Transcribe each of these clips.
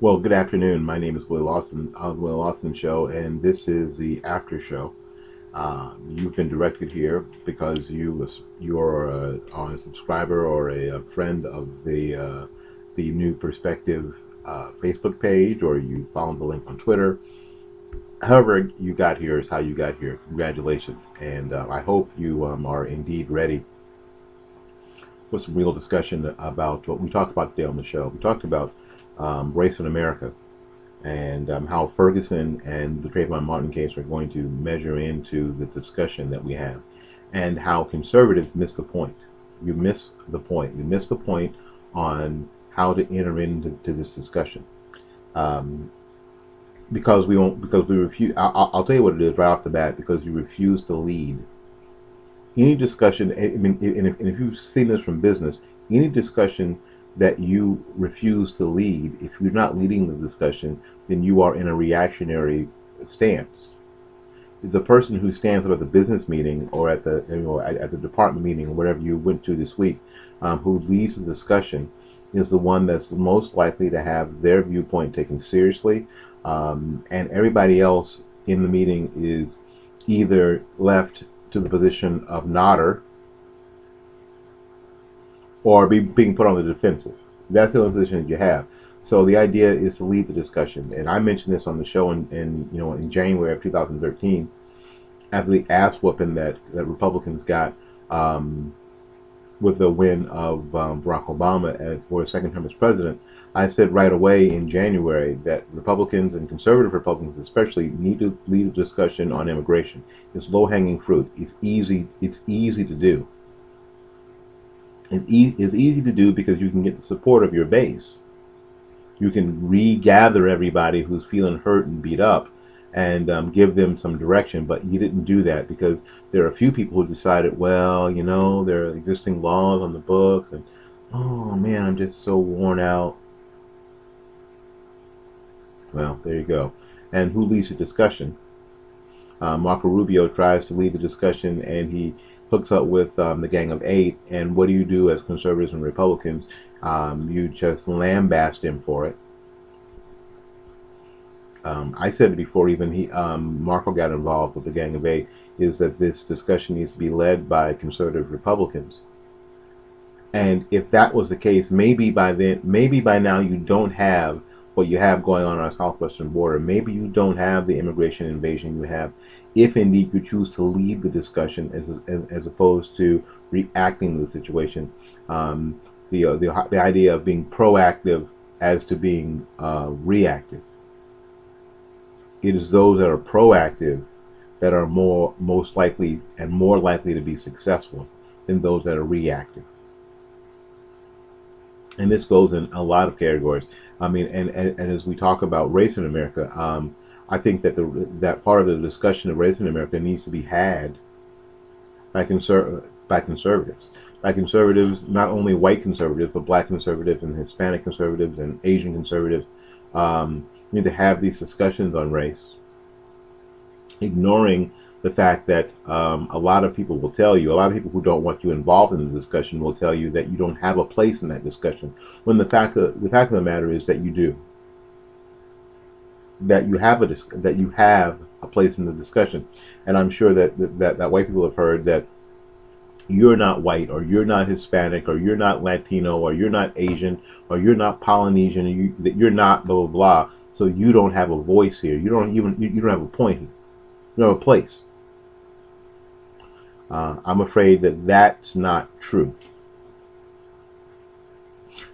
Well, good afternoon. My name is Will Lawson of Will Lawson Show, and this is the after show. You've been directed here because you're a subscriber or a friend of the New Perspective Facebook page, or you found the link on Twitter. However, you got here is how you got here. Congratulations, and I hope you are indeed ready for some real discussion about what we talked about today on the show. We talked about race in America and how Ferguson and the Trayvon Martin case are going to measure into the discussion that we have, and how conservatives miss the point. You miss the point. You miss the point on how to enter into this discussion. Um, because we won't, because we refuse. I'll tell you what it is right off the bat. Because you refuse to lead any discussion. I mean, and if you've seen this from business, any discussion that you refuse to lead, if you're not leading the discussion, then you are in a reactionary stance. The person who stands up at the business meeting or at the at the department meeting or whatever you went to this week, who leads the discussion, is the one that's most likely to have their viewpoint taken seriously, and everybody else in the meeting is either left to the position of nodder or being put on the defensive. That's the only position that you have. So the idea is to lead the discussion. And I mentioned this on the show in January of 2013, after the ass whooping that Republicans got with the win of Barack Obama for a second term as president. I said right away in January that Republicans and conservative Republicans especially need to lead a discussion on immigration. It's low-hanging fruit. It's easy. It's easy to do. It's easy to do because you can get the support of your base. You can regather everybody who's feeling hurt and beat up and give them some direction. But you didn't do that because there are a few people who decided, well, there are existing laws on the books, and oh man, I'm just so worn out. Well, there you go. And who leads the discussion? Marco Rubio tries to lead the discussion, and he hooks up with the Gang of Eight. And what do you do as conservatives and Republicans? You just lambast him for it. I said it before even Marco got involved with the Gang of Eight, is that this discussion needs to be led by conservative Republicans. And if that was the case, maybe by now you don't have what you have going on our southwestern border. Maybe you don't have the immigration invasion you have, if indeed you choose to lead the discussion as opposed to reacting to the situation. The idea of being proactive as to being reactive. It is those that are proactive that are most likely and more likely to be successful than those that are reactive. And this goes in a lot of categories. I mean, and as we talk about race in America, I think that that part of the discussion of race in America needs to be had by conservatives. By conservatives, not only white conservatives, but black conservatives and Hispanic conservatives and Asian conservatives. Need to have these discussions on race, ignoring the fact that a lot of people will tell you, a lot of people who don't want you involved in the discussion will tell you that you don't have a place in that discussion, when the fact of the matter is that you do. That you have a place in the discussion. And I'm sure that white people have heard that you're not white, or you're not Hispanic, or you're not Latino, or you're not Asian, or you're not Polynesian, that you're not blah blah blah. So you don't have a voice here. You don't have a point here. You don't have a place. I'm afraid that that's not true.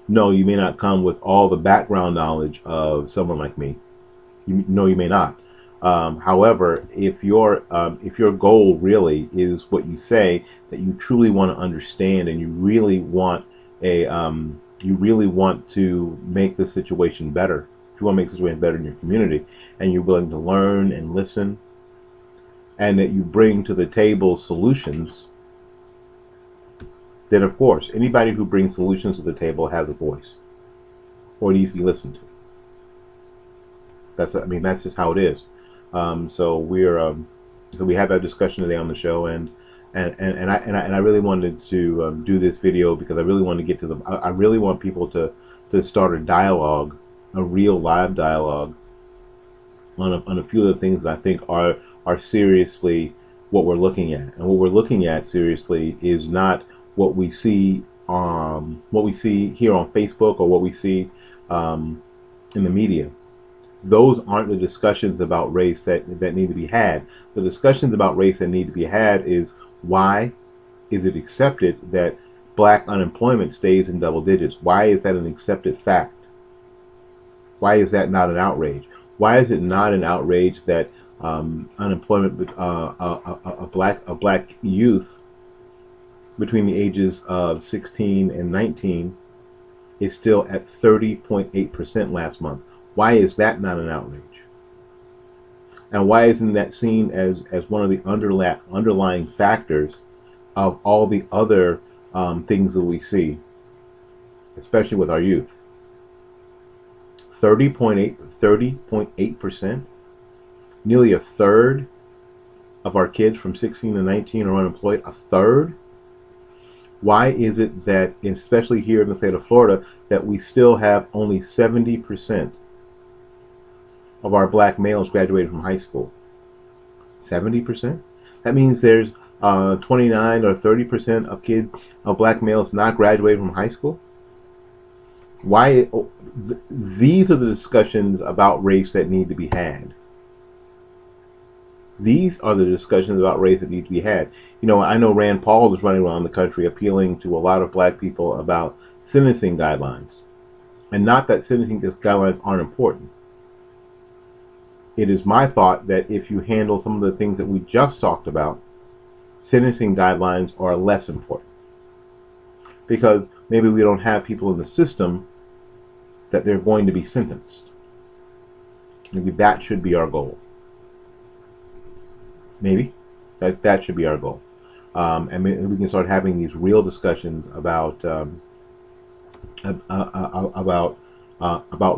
No, you may not come with all the background knowledge of someone like me. No, you may not. However, if your goal really is what you say, that you truly want to understand, and you really want to make the situation better. If you want to make the situation better in your community, and you're willing to learn and listen, and that you bring to the table solutions, then of course anybody who brings solutions to the table has a voice, or needs to be listened to. That's just how it is. So we have that discussion today on the show, and I really wanted to do this video because I really want to get to I really want people to start a dialogue a real live dialogue on a few of the things that I think are seriously what we're looking at. And what we're looking at seriously is not what we see here on Facebook or what we see in the media. Those aren't the discussions about race that need to be had. The discussions about race that need to be had is, why is it accepted that black unemployment stays in double digits? Why is that an accepted fact? Why is that not an outrage? Why is it not an outrage that unemployment a black youth between the ages of 16 and 19 is still at 30.8% last month? Why is that not an outrage? And why isn't that seen as one of the underlying factors of all the other things that we see, especially with our youth? 30.8%, nearly a third of our kids from 16 to 19 are unemployed. A third. Why is it that, especially here in the state of Florida, that we still have only 70% of our black males graduated from high school? 70%? That means there's 29 or 30% of black males not graduated from high school. Why? These are the discussions about race that need to be had. These are the discussions about race that need to be had. You know, I know Rand Paul is running around the country appealing to a lot of black people about sentencing guidelines. And not that sentencing guidelines aren't important. It is my thought that if you handle some of the things that we just talked about, sentencing guidelines are less important. Because maybe we don't have people in the system that they're going to be sentenced. Maybe that should be our goal. Maybe that should be our goal. And we can start having these real discussions about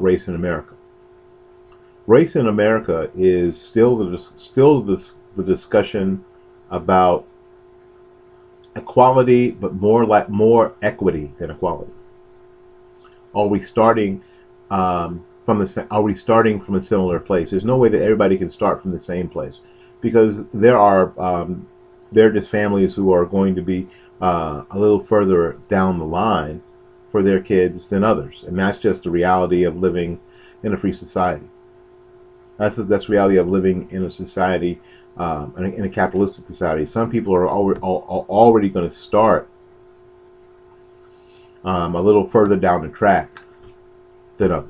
race in America. Race in America is still the discussion about equality, but more equity than equality. Are we starting from a similar place? There's no way that everybody can start from the same place, because there are just families who are going to be a little further down the line for their kids than others, and that's just the reality of living in a free society. That's the reality of living in a society, in a capitalistic society. Some people are already going to start a little further down the track than others.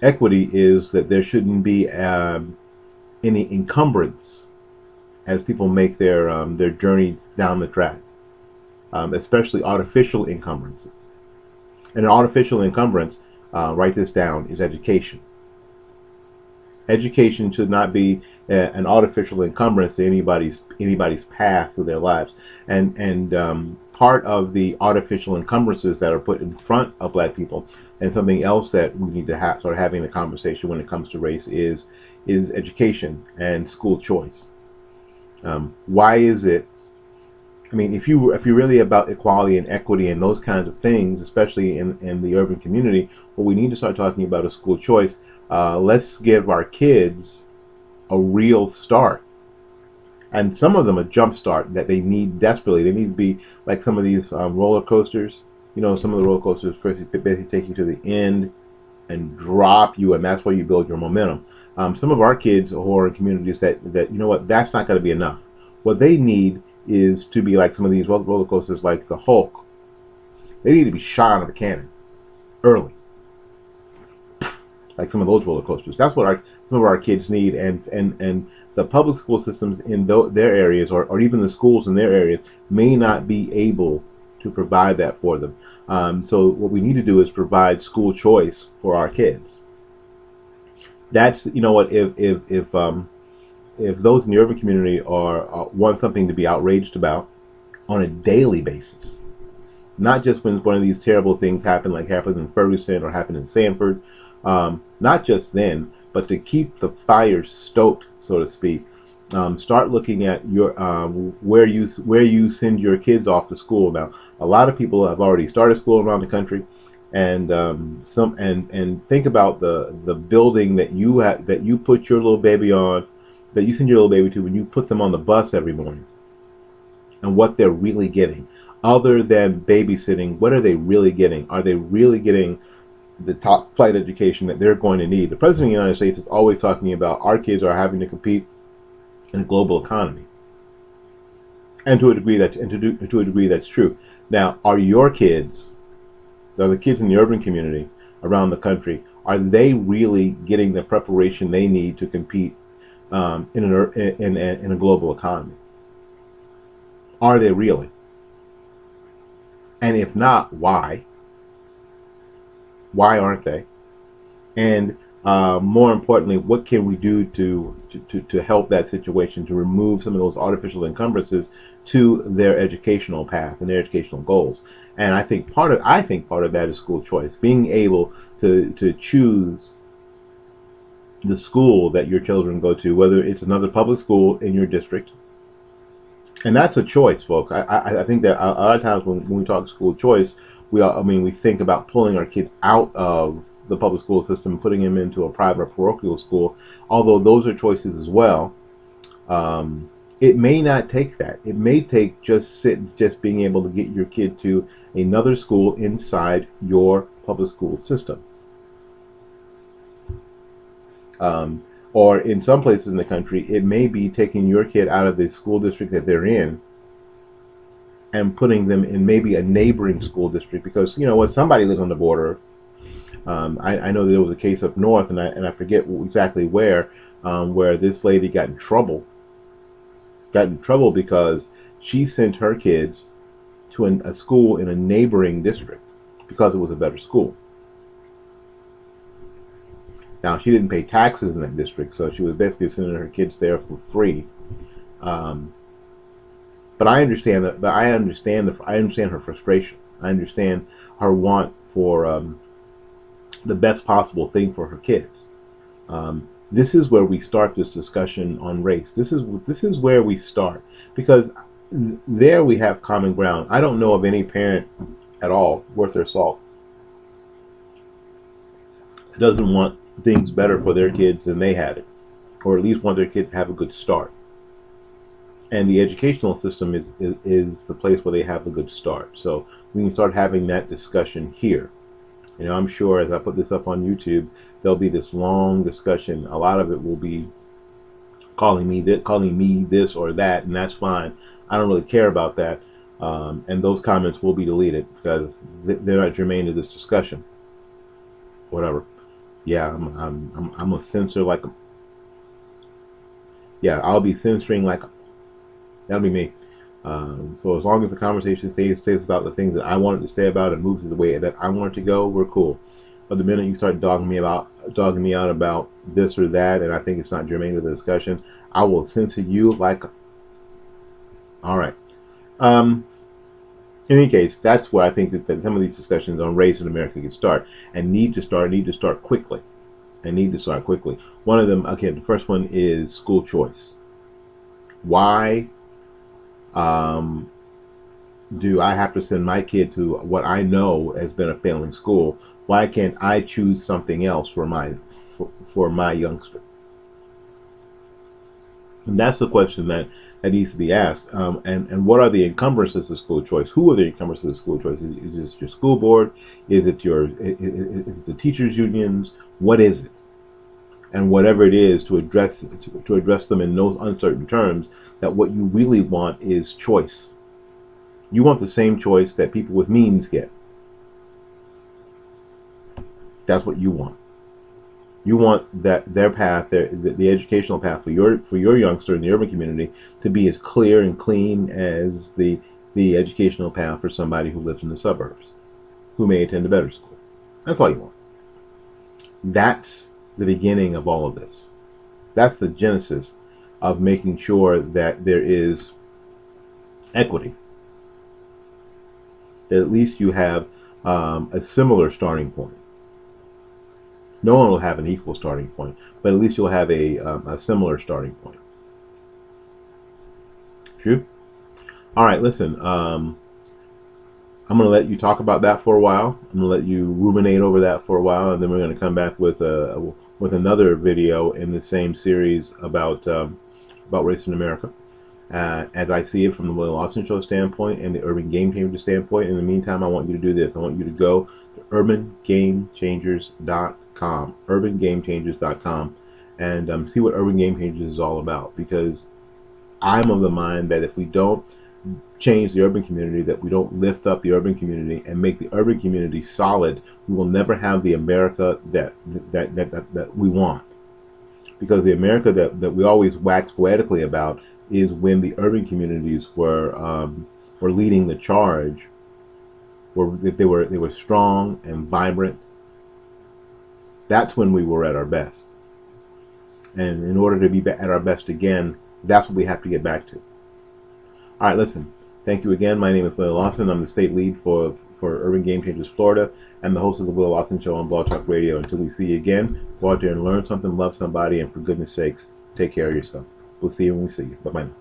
Equity is that there shouldn't be any encumbrance as people make their journey down the track, especially artificial encumbrances. And an artificial encumbrance, write this down, is education. Education should not be an artificial encumbrance to anybody's path through their lives. And part of the artificial encumbrances that are put in front of black people, and something else that we need to start having the conversation when it comes to race, is education and school choice. Why is it? I mean, if you're really about equality and equity and those kinds of things, especially in the urban community, what we need to start talking about is school choice. Let's give our kids a real start, and some of them a jump start that they need desperately. They need to be like some of these roller coasters. You know, some of the roller coasters first basically take you to the end and drop you, and that's where you build your momentum. Some of our kids who are in communities that you know what, that's not going to be enough. What they need is to be like some of these roller coasters, like the Hulk. They need to be shot out of a cannon early, like some of those roller coasters. That's what some of our kids need, and the public school systems in their areas, or even the schools in their areas, may not be able to provide that for them. So what we need to do is provide school choice for our kids. That's, you know what, if those in the urban community want something to be outraged about on a daily basis, not just when one of these terrible things happen, like happened in Ferguson or happened in Sanford, not just then, but to keep the fire stoked, so to speak. Start looking at your where you send your kids off to school. Now, a lot of people have already started school around the country. And and think about the building that you put your little baby on, that you send your little baby to when you put them on the bus every morning, and what they're really getting. Other than babysitting, what are they really getting? Are they really getting the top flight education that they're going to need? The President of the United States is always talking about our kids are having to compete in a global economy, and to a degree to a degree that's true. Now, are your kids, are the kids in the urban community around the country, are they really getting the preparation they need to compete in a global economy? Are they really? And if not, why? Why aren't they? And more importantly, what can we do to help that situation, to remove some of those artificial encumbrances to their educational path and their educational goals? And I think part of that is school choice, being able to choose the school that your children go to, whether it's another public school in your district. And that's a choice, folks. I think that a lot of times when we talk school choice, we think about pulling our kids out of the public school system and putting them into a private or parochial school. Although those are choices as well, it may not take that. It may take just being able to get your kid to another school inside your public school system. Or in some places in the country, it may be taking your kid out of the school district that they're in and putting them in maybe a neighboring school district, because you know what, somebody lives on the border. I know there was a case up north, and I forget exactly where this lady got in trouble. Got in trouble because she sent her kids to a school in a neighboring district because it was a better school. Now, she didn't pay taxes in that district, so she was basically sending her kids there for free. But I understand that. But I understand her frustration. I understand her want for the best possible thing for her kids. This is where we start this discussion on race. This is where we start, because there we have common ground. I don't know of any parent at all worth their salt that doesn't want things better for their kids than they had it, or at least want their kids to have a good start. And the educational system is the place where they have a good start. So we can start having that discussion here. You know, I'm sure as I put this up on YouTube, there'll be this long discussion. A lot of it will be calling me this or that, and that's fine. I don't really care about that. And those comments will be deleted because they're not germane to this discussion. Whatever. Yeah, I'm a censor like a, yeah, I'll be censoring like a, that'll be me. So as long as the conversation stays about the things that I wanted to say about and moves the way that I want it to go, we're cool. But the minute you start dogging me out about this or that, and I think it's not germane to the discussion, I will censor you like a, all right. In any case, that's where I think that some of these discussions on race in America can start, and need to start quickly. One of them, again, the first one is school choice. Why do I have to send my kid to what I know has been a failing school? Why can't I choose something else for my youngster? And that's the question that needs to be asked. And what are the encumbrances of school choice? Who are the encumbrances of school choice? Is this your school board? Is it the teachers' unions? What is it? And whatever it is, to address them in those uncertain terms, that what you really want is choice. You want the same choice that people with means get. That's what you want. You want that their path, the educational path for your youngster in the urban community to be as clear and clean as the educational path for somebody who lives in the suburbs, who may attend a better school. That's all you want. That's the beginning of all of this. That's the genesis of making sure that there is equity. That at least you have a similar starting point. No one will have an equal starting point, but at least you'll have a similar starting point. True? All right, listen. I'm going to let you talk about that for a while. I'm going to let you ruminate over that for a while, and then we're going to come back with another video in the same series about race in America, as I see it from the Willie Lawson Show standpoint and the Urban Game Changer standpoint. In the meantime, I want you to do this. I want you to go to urbangamechangers.com, urbangamechangers.com, and see what Urban Game Changers is all about. Because I'm of the mind that if we don't change the urban community, that we don't lift up the urban community and make the urban community solid, we will never have the America that we want. Because the America that we always wax poetically about is when the urban communities were leading the charge, they were strong and vibrant. That's when we were at our best. And in order to be at our best again, that's what we have to get back to. All right, listen. Thank you again. My name is Willie Lawson. I'm the state lead for Urban Game Changers Florida and the host of the Willie Lawson Show on Blog Talk Radio. Until we see you again, go out there and learn something, love somebody, and for goodness sakes, take care of yourself. We'll see you when we see you. Bye-bye now.